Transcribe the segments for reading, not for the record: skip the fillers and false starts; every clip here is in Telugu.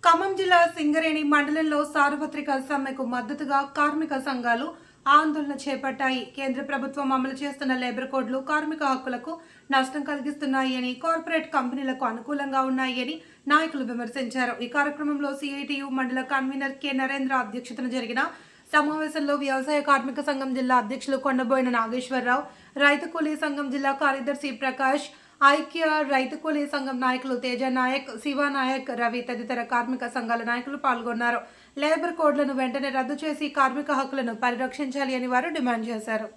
ఖమ్మం జిల్లా సింగరేణి మండలంలో సార్వత్రిక సమ్మెకు మద్దతుగా కార్మిక సంఘాలు ఆందోళన చేపట్టాయి. కేంద్ర ప్రభుత్వం అమలు చేస్తున్న లేబర్ కోడ్లు కార్మిక హక్కులకు నష్టం కలిగిస్తున్నాయని, కార్పొరేట్ కంపెనీలకు అనుకూలంగా ఉన్నాయని నాయకులు విమర్శించారు. ఈ కార్యక్రమంలో సిఐటియు మండల కన్వీనర్ కె నరేంద్ర అధ్యక్షతన జరిగిన సమావేశంలో వ్యవసాయ కార్మిక సంఘం జిల్లా అధ్యక్షులు కొండబోయిన నాగేశ్వరరావు, రైతు కూలీ సంఘం జిల్లా కార్యదర్శి ప్రకాష్, ఐక్య రైతు కూలీ సంఘం నాయకులు తేజ నాయక్, శివ నాయక్, రవి తదితర కార్మిక సంఘాల నాయకులు పాల్గొన్నారు. లేబర్ కోడ్లను వెంటనే రద్దు చేసి కార్మిక హక్కులను పరిరక్షించాలి అని వారు డిమాండ్ చేశారు.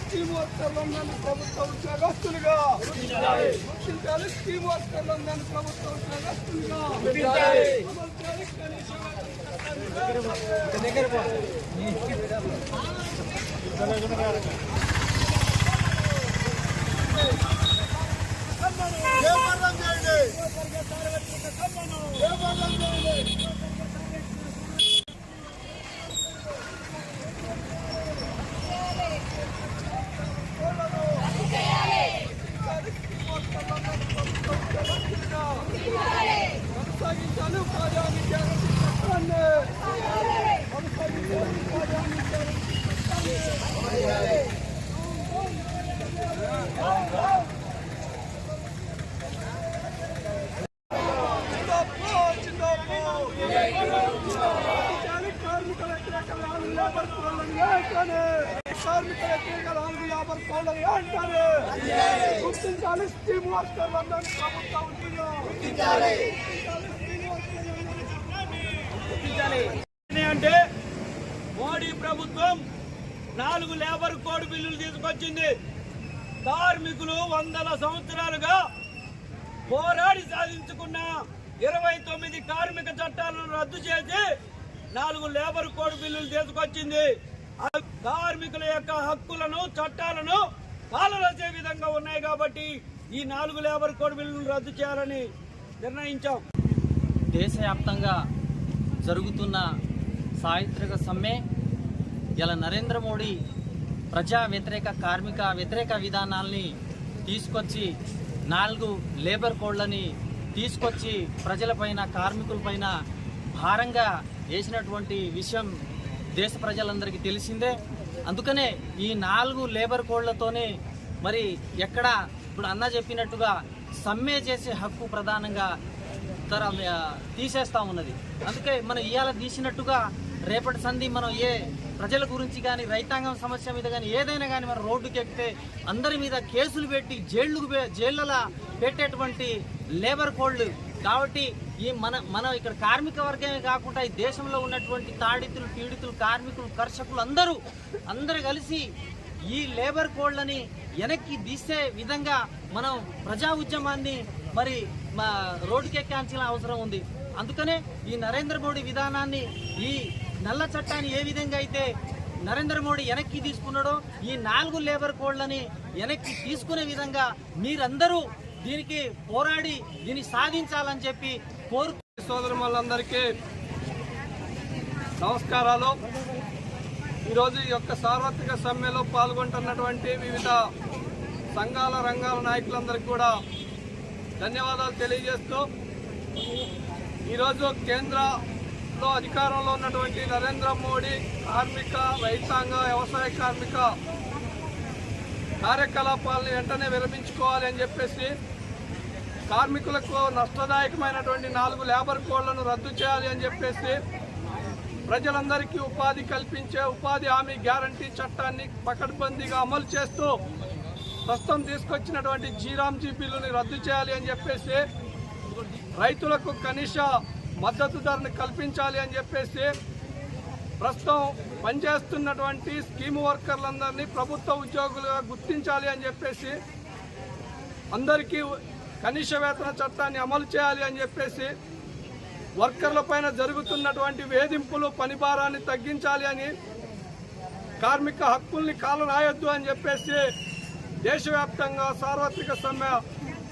స్కీమ్ వర్కర్లందరినీ ప్రభుత్వ ఉద్యోగస్తులుగా గుర్తించాలి. స్కీమ్ వర్కర్లందరినీ ప్రభుత్వ ఉద్యోగస్తులుగా కొనసాగించాలి. ఉపాధ్యాయుని గ్యారంటీ చట్టాన్ని కొనసాగించాలి. ఉపాధ్యాయుని కార్మిక వ్యతిరేక లేబర్ కోడ్లను కార్మిక వ్యతిరేక లేబర్ కోడ్లను అంటారు. గుర్తించాలి. స్కీమ్ వర్కర్లందరినీ ప్రభుత్వ అంటే మోడీ ప్రభుత్వం 4 లేబర్ కోడ్ బిల్లులు తీసుకొచ్చింది. కార్మికులు వందల సంవత్సరాలుగా పోరాడి సాధించుకున్న 29 కార్మిక చట్టాలను రద్దు చేసి 4 లేబర్ కోడ్ బిల్లులు తీసుకొచ్చింది. కార్మికుల యొక్క హక్కులను, చట్టాలను పాలనచే విధంగా ఉన్నాయి కాబట్టి ఈ 4 లేబర్ కోడ్ బిల్లులను రద్దు చేయాలని నిర్ణయించాం. దేశవ్యాప్తంగా జరుగుతున్న సార్వత్రిక సమ్మె ఇలా నరేంద్ర మోడీ ప్రజా వ్యతిరేక, కార్మిక వ్యతిరేక విధానాల్ని తీసుకొచ్చి 4 లేబర్ కోడ్లని తీసుకొచ్చి ప్రజలపైన, కార్మికులపైన భారంగా వేసినటువంటి విషయం దేశ ప్రజలందరికీ తెలిసిందే. అందుకనే ఈ 4 లేబర్ కోడ్లతోనే మరి ఎక్కడ ఇప్పుడు అన్న చెప్పినట్టుగా సమ్మె చేసే హక్కు ప్రధానంగా తీసేస్తా ఉన్నది. అందుకే మనం ఇవాళ తీసినట్టుగా రేపటి సంధి మనం ఏ ప్రజల గురించి కానీ, రైతాంగం సమస్య మీద కానీ, ఏదైనా కానీ మనం రోడ్డుకి ఎక్కితే అందరి మీద కేసులు పెట్టి జైళ్ళలా పెట్టేటువంటి లేబర్ కోడ్లు కాబట్టి ఈ మనం ఇక్కడ కార్మిక వర్గమే కాకుండా ఈ దేశంలో ఉన్నటువంటి తాడితులు, పీడితులు, కార్మికులు, కర్షకులు అందరూ కలిసి ఈ లేబర్ కోడ్లని వెనక్కి తీసే విధంగా మనం ప్రజా ఉద్యమాన్ని మరి రోడ్డుకెక్కాల్సిన అవసరం ఉంది. అందుకనే ఈ నరేంద్ర మోడీ విధానాన్ని, ఈ నల్ల చట్టాన్ని ఏ విధంగా అయితే నరేంద్ర మోడీ వెనక్కి తీసుకున్నాడో ఈ 4 లేబర్ కోడ్లని వెనక్కి తీసుకునే విధంగా మీరందరూ దీనికి పోరాడి దీన్ని సాధించాలని చెప్పి సోదరులందరికీ నమస్కారాలు. ఈరోజు ఈ యొక్క సార్వత్రిక సమ్మెలో పాల్గొంటున్నటువంటి వివిధ సంఘాల, రంగాల నాయకులందరికీ కూడా ధన్యవాదాలు తెలియజేస్తూ, ఈరోజు కేంద్రంలో అధికారంలో ఉన్నటువంటి నరేంద్ర మోడీ కార్మిక, రైతాంగ, వ్యవసాయ కార్మిక కార్యకలాపాలను వెంటనే విరమించుకోవాలి అని చెప్పేసి, కార్మికులకు నష్టదాయకమైనటువంటి 4 లేబర్ కోడ్లను రద్దు చేయాలి అని చెప్పేసి, ప్రజలందరికీ ఉపాధి కల్పించే ఉపాధి హామీ గ్యారంటీ చట్టాన్ని పకడ్బందీగా అమలు చేస్తూ ప్రస్తుతం తీసుకొచ్చినటువంటి జీరాంజీ బిల్లుని రద్దు చేయాలి అని చెప్పేసి, రైతులకు కనీస మద్దతు ధరను కల్పించాలి అని చెప్పేసి, ప్రస్తుతం పనిచేస్తున్నటువంటి స్కీమ్ వర్కర్లందరినీ ప్రభుత్వ ఉద్యోగులుగా గుర్తించాలి అని చెప్పేసి, అందరికీ కనీస వేతన చట్టాన్ని అమలు చేయాలి అని చెప్పేసి, వర్కర్లపైన జరుగుతున్నటువంటి వేధింపులు, పని భారాన్ని తగ్గించాలి అని, కార్మిక హక్కుల్ని కాలరాయొద్దు అని చెప్పేసి దేశవ్యాప్తంగా సార్వత్రిక సమ్మె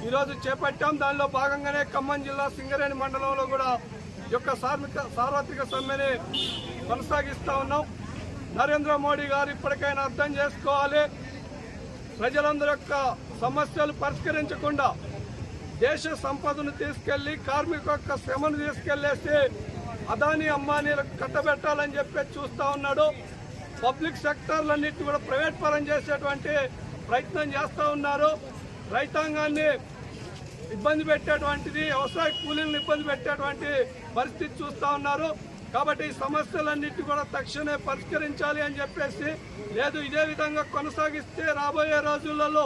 ఈరోజు చేపట్టాం. దానిలో భాగంగానే ఖమ్మం జిల్లా సింగరేణి మండలంలో కూడా ఈ యొక్క సార్వత్రిక సమ్మెని కొనసాగిస్తూ ఉన్నాం. నరేంద్ర మోడీ గారు ఇప్పటికైనా అర్థం చేసుకోవాలి. ప్రజలందరి యొక్క సమస్యలు పరిష్కరించకుండా దేశ సంపదను తీసుకెళ్లి కార్మిక యొక్క శ్రమను తీసుకెళ్లేసి అదానీ అంబానీలకు కట్టబెట్టాలని చెప్పి చూస్తూ ఉన్నాడు. పబ్లిక్ సెక్టార్లన్నింటినీ కూడా ప్రైవేట్ పరం చేసేటువంటి ప్రయత్నం చేస్తూ ఉన్నారు. రైతాంగాన్ని ఇబ్బంది పెట్టేటువంటిది, వ్యవసాయ కూలీలను ఇబ్బంది పెట్టేటువంటి పరిస్థితి చూస్తూ ఉన్నారు. కాబట్టి ఈ సమస్యలన్నింటినీ కూడా తక్షణమే పరిష్కరించాలి అని చెప్పేసి, లేదు ఇదే విధంగా కొనసాగిస్తే రాబోయే రోజులలో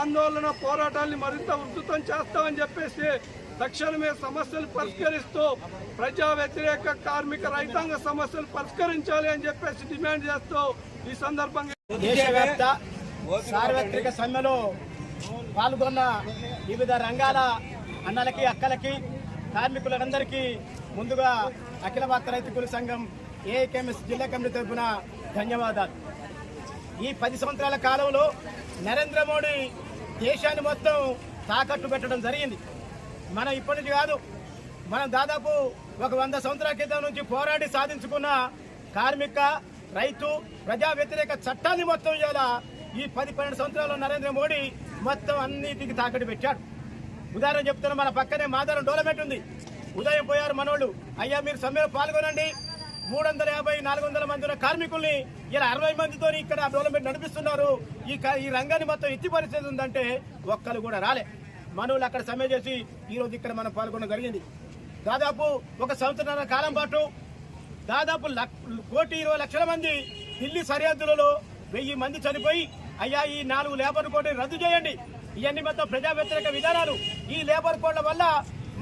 ఆందోళన పోరాటాన్ని మరింత ఉధృతం చేస్తామని చెప్పేసి తక్షణమే సమస్యలు పరిష్కరిస్తూ ప్రజా వ్యతిరేక కార్మిక రైతాంగ సమస్యలు పరిష్కరించాలి అని చెప్పేసి డిమాండ్ చేస్తూ ఈ సందర్భంగా దేశవ్యాప్త సార్వత్రిక సమ్మెలో పాల్గొన్న వివిధ రంగాల అన్నలకి, అక్కలకి, కార్మికులందరికీ ముందుగా అఖిల భారత రైతు కూలీ సంఘం ఏఐకేఎంఎస్ జిల్లా కమిటీ తరఫున ధన్యవాదాలు. ఈ 10 సంవత్సరాల కాలంలో నరేంద్ర మోడీ దేశాన్ని మొత్తం తాకట్టు పెట్టడం జరిగింది. మనం ఇప్పటి నుంచి కాదు, మనం దాదాపు ఒక 100 సంవత్సరాల క్రితం నుంచి పోరాడి సాధించుకున్న కార్మిక, రైతు, ప్రజా వ్యతిరేక చట్టాన్ని మొత్తం ఇలా ఈ 10-12 సంవత్సరాల్లో నరేంద్ర మోడీ మొత్తం అన్నిటికీ తాకట్టు పెట్టాడు. ఉదాహరణ చెప్తున్నా, మన పక్కనే మాదారం డెవలప్మెంట్ ఉంది. ఉదయం పోయారు మనోళ్ళు, అయ్యా మీరు సమ్మెలో పాల్గొనండి, 350-400 మంది ఉన్న కార్మికుల్ని ఇలా 60 మందితో ఇక్కడ డెవలప్మెంట్ నడిపిస్తున్నారు. ఈ రంగాన్ని మొత్తం ఎత్తి పరిస్థితి ఉందంటే ఒక్కరు కూడా రాలే. మనోళ్ళు అక్కడ సమ్మె చేసి ఈరోజు ఇక్కడ మనం పాల్గొనడం జరిగింది. దాదాపు ఒక సంవత్సరాల కాలం పాటు దాదాపు 1,20,00,000 మంది ఢిల్లీ సరిహద్దులలో 1000 మంది చనిపోయి, అయ్యా ఈ 4 లేబర్ కోడ్ని రద్దు చేయండి, ఇవన్నీ మొత్తం ప్రజా వ్యతిరేక విధానాలు, ఈ లేబర్ కోడ్ల వల్ల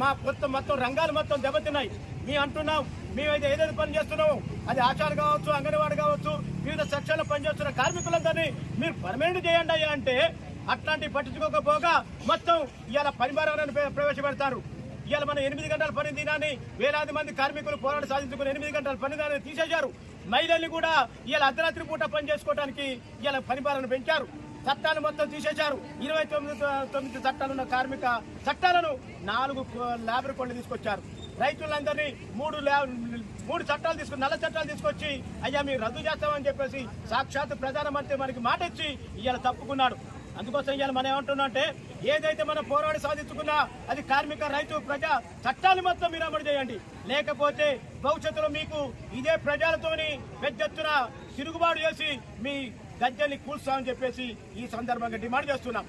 మా మొత్తం రంగాలు మొత్తం దెబ్బతిన్నాయి. మేము అంటున్నాం, మేమైతే ఏదైతే పని చేస్తున్నామో అది ఆచారాలు కావచ్చు, అంగన్వాడీ కావచ్చు, వివిధ సెక్షన్లో పనిచేస్తున్న కార్మికులందరినీ మీరు పర్మనెంట్ చేయండి అయ్యా అంటే అట్లాంటి పట్టించుకోకపోగా మొత్తం ఇవాళ పనిభారాన్ని ప్రవేశపెడతారు. ఇవాళ మనం 8 గంటల పని దినాన్ని వేలాది మంది కార్మికులు పోరాడి సాధించుకుని 8 గంటల పని దినాన్ని తీసేశారు. మహిళల్ని కూడా ఇవాళ అర్ధరాత్రి పూట పని చేసుకోవడానికి ఇవాళ పనిభారాన్ని పెంచారు. చట్టాలు మొత్తం తీసేశారు. 29 చట్టాలున్న కార్మిక చట్టాలను 4 లేబర్ కోడ్లు తీసుకొచ్చారు. రైతులందరినీ 3 చట్టాలు తీసుకుని, నల్ల చట్టాలు తీసుకొచ్చి అయ్యా మీరు రద్దు చేస్తామని చెప్పేసి సాక్షాత్ ప్రధానమంత్రి మనకి మాట ఇచ్చి ఇవాళ తప్పుకున్నాడు. అందుకోసం ఇవాళ మనం ఏమంటున్నా అంటే, ఏదైతే మనం పోరాడి సాధించుకున్నా అది కార్మిక, రైతు, ప్రజా చట్టాలు మొత్తం మీరు అమలు చేయండి. లేకపోతే భవిష్యత్తులో మీకు ఇదే ప్రజలతోని పెద్ద ఎత్తున తిరుగుబాటు చేసి మీ గజ్జల్ని కూల్స్తామని చెప్పేసి ఈ సందర్భంగా డిమాండ్ చేస్తున్నాం.